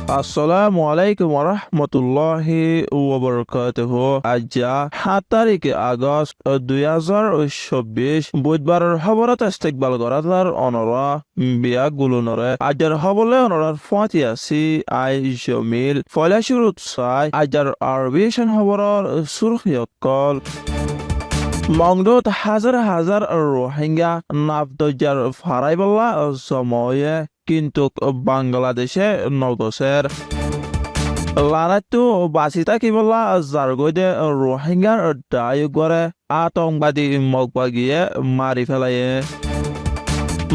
আসসালামু আলাইকুম ওরহমতুল্লাহি ওয়াবারাকাতুহু। আজ 7 তারিখ আগস্ট 2024 বুধবারের খবরত ইস্তেকবাল করার অনরা বিয়া গুলনরে আজর হবলে অনরার ফাঁতি আছি আই জমিল ফলে শুরুত চাই আজর আরবিশন খবরের সুরখিয়কল মংদুত হাজার হাজার রোহিঙ্গা নাফদজার ফারাইবল্লা সময়ে কিন্তু বাংলাদেশে নগসের লানাতো বাসি থাকিবলা জারগৈদে রোহিঙ্গার দায় করে আতঙ্কবাদী মগবাগিয়ে মারি ফেলায়ে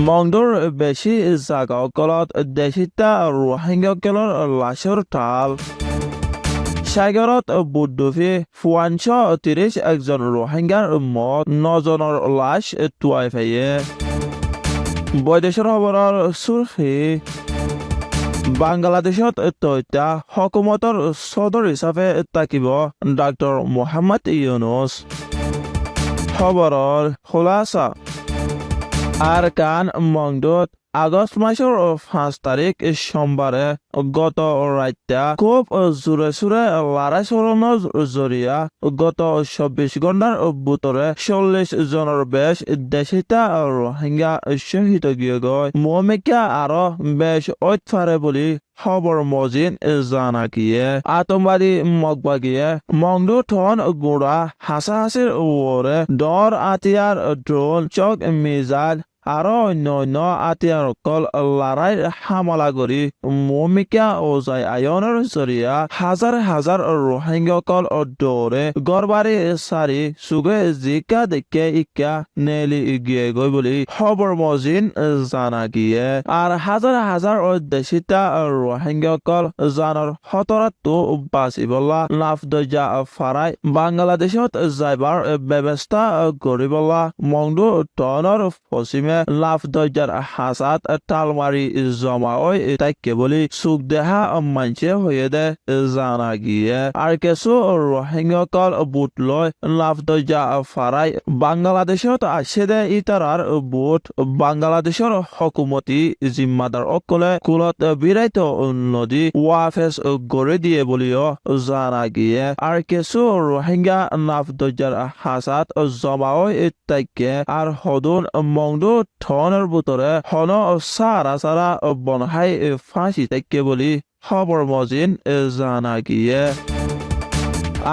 মংদুর বেশি জাগা অকলত দেশিতা রোহিঙ্গা কেলর লাশর টাল সাগরত বুদ্ধফি 430 একজন রোহিঙ্গার মত 9 জনের লাশ তুয়াই ফাইয়ে বৈদেশিক খবরের সুরখি বাংলাদেশত তথ্য হকুমতৰ সদর হিচাপে থাকিব ডাক্তৰ মোহাম্মদ ইউনুস খবৰৰ খোলাসা আরকান মংদুত আগস্ট মাসের 5 তারিখ সোমবারে গত রাত্যা খুব জোরে সোরে লড়াই চলানোর জরিয়া গত 24 ঘন্টার ভিতরে 40 জনের বেশ দেশিতা রোহিঙ্গা শহীদ গিয়ে গয় মমিকা আরো বেশ ঐতফারে বলি খবর মজিন জানা গিয়ে আতঙ্কবাদী মগবাগিয়ে মংদু থন গুড়া হাসাহাসির ওরে ডর আতিয়ার ড্রোন চক মিজাইল আরো অন্য আতিয়ারকল লড়াই হামলা কৰি মমিকা ওজাই আয়নৰ জৰিয়া হাজাৰ হাজাৰ রোহিঙ্গকল দৌৰে গড়বাৰী সারি সুগে জিকা দেখে ইকা নেলি গিয়ে গৈ বুলি খবৰ মজিন জানা গিয়ে আর হাজাৰ হাজাৰ দেশিতা রোহিঙ্গকল জানৰ খতৰাতো বাচিবলা নাফদজা ফাৰাই বাংলাদেশত যাইবাৰ ব্যৱস্থা কৰিবলা মংদু টনৰ পশ্চিমে লাফদজার হাসাত টালমারি জমা ওই তাইকে বলি সুখ দেহা মানছে হয়ে দে জানা গিয়ে আর কিছু রোহিঙ্গকল বুট লয় লাফদজা ফারাই বাংলাদেশত আসে দে ইতারার বুট বাংলাদেশের হকুমতি জিম্মাদার অকলে কুলত বিরাইত নদী ওয়াফেস গড়ে দিয়ে বলিও জানা গিয়ে আর কিছু রোহিঙ্গা লাফদজার হাসাত জমা ওই তাইকে আর হদুন মংদু থনের ভিতরে হন সারা সারা বনহাই ফাঁসি থাকে বলি খবর মজিন জানা গিয়ে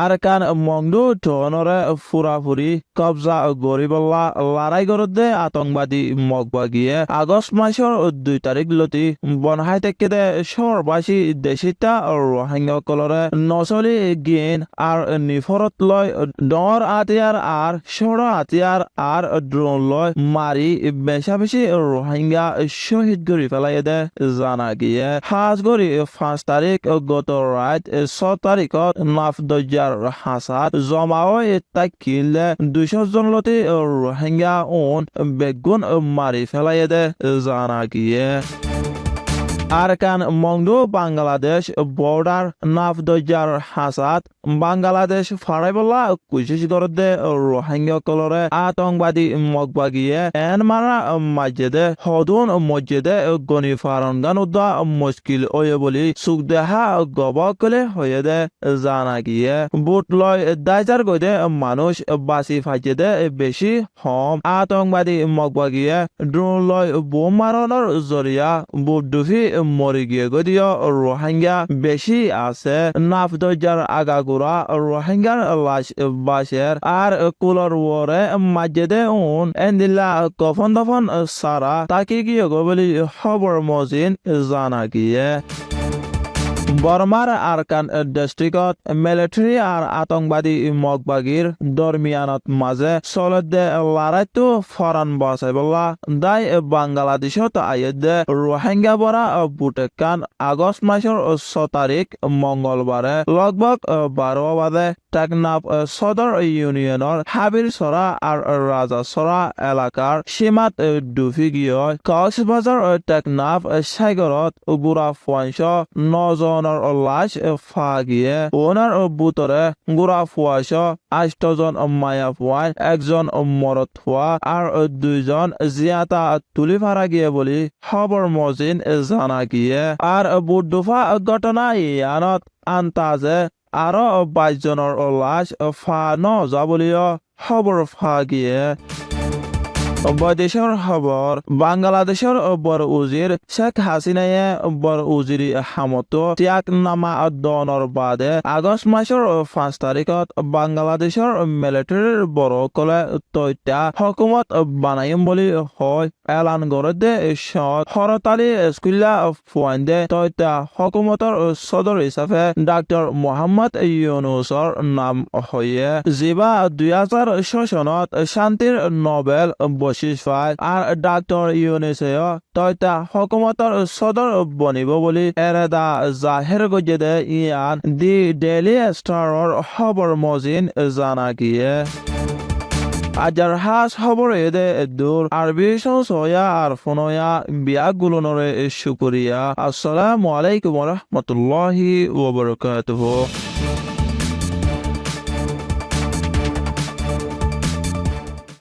আরকান মংদু থনরে ফুরাফুরি কবজা গরিবল্লা লড়াই গরদে আতঙ্কবাদী মগবাগিয়ে আগস্ট মাসের 2 তারিখ লতি বনহাই থেকে দে শহরবাসী দেশিতা রোহিঙ্গকলরে নচলি গিন আর নিফরত লয় ডর আতিয়ার আর সর আতিয়ার আর ড্রোন লয় মারি বেশা বেশি রোহিঙ্গা শহীদ গড়ি ফেলাই দে জানা গিয়ে হাজ গড়ি 5 তারিখ গত রাত 6 তারিখত নাফদজার হাসাত জমাও তাই কিনলে 200 জন লতি রোহিঙ্গা বেগুন মারি ফেলাই দে জানা গিয়ে আরকান মংদু বাংলাদেশ বর্ডার নাফদজার হাসাত বাংলাদেশ ফারাইবলা কুচিস গরদে রোহিঙ্গকলরে আতঙ্কবাদী মগবাগিয়ে এন মারা মসজিদে হদুন মসজিদে গনি ফারনগান উদ্দা মুশকিল ওয়ে বলি সুখ দেহা গবকলে হয়ে দে জানা গিয়ে বুট লয় দাইজার গদে মানুষ বাসি ফাইজেদে বেশি হম আতঙ্কবাদী মগবাগিয়ে ড্রোন লয় বোম মারণর জরিয়া বুট দুফি মরি গিয়ে গদিও রোহিঙ্গা বেশি আছে নাফদজার আগাগোড়া রোহিঙ্গার লাশ বাসের আর কুলর ওরে মসজিদে এন্দিল্লা কফন দফন সারা তাকে গিয়ে গো বলি খবর মজিন জানা গিয়ে বর্মার আরকান ডিস্ট্রিক্টত মিলিটারি আর আতঙ্কবাদী মগবাগির দরমিয়ানত মাঝে চলতে লড়াইতো ফরান বাঁচাইবলা দাই বাংলাদেশত আইদে রোহিঙ্গা বরা বুটেকান আগস্ট মাসের 6 তারিখ মঙ্গলবারে লগভগ 12 বাজে টেকনাফ সদর ইউনিয়নের হাবির সরা আর রাজা সরা এলাকার সীমাত ডুফি গিয়ে কক্সবাজার টেকনাফ সাগরত বুড়া 9 জন জনের লাশ ফাগিয়ে ওনার বুতরে গুড়া ফুয়াশ 8 জন মায়া ফুয়ায় 1 জন মরত ফুয়া আর 2 জন জিয়াতা তুলি ফারা গিয়ে বলি খবর মজিন জানা গিয়ে আর বুধফা ঘটনা ইয়ানত আন্তাজে আরো 22 জনের লাশ ফা ন যাবলীয় খবর ফাগিয়ে বৈদেশিক খবর বাংলাদেশের বড় উজির শেখ হাসিনায় বড় উজিরি হামত ত্যাগ নামা দনৰ বাদে আগষ্ট মাসের 5 তারিখত বাংলাদেশের মিলিটারির বড় কলে তৈত্যা হকুমত বানাইম বলি হয় এলান করে দে হরতালি স্কুল্লা ফুয়াইন্দে তৈত্যা হকুমতর সদর হিসাবে ডাক্তার মোহাম্মদ ইউনুসর নাম হয়ে যিবা 2006 সনত শান্তির নোবেল বশিষ পায় আর ডাক্তার ইউনুসেও তৈত্যা হকুমতর সদর বনিব বলি এৰেদা জাহের গজে দে ইয়ান দি ডেইলি স্টাৰৰ খবর মজিন জানা গিয়ে আজার হাস খবর এদে দূর আরবি সয়া আর ফোনয়া বিয়া গুলনরে শুকরিয়া আসসালামু আলাইকুম ওয়া রাহমাতুল্লাহি ওয়া বারাকাতুহু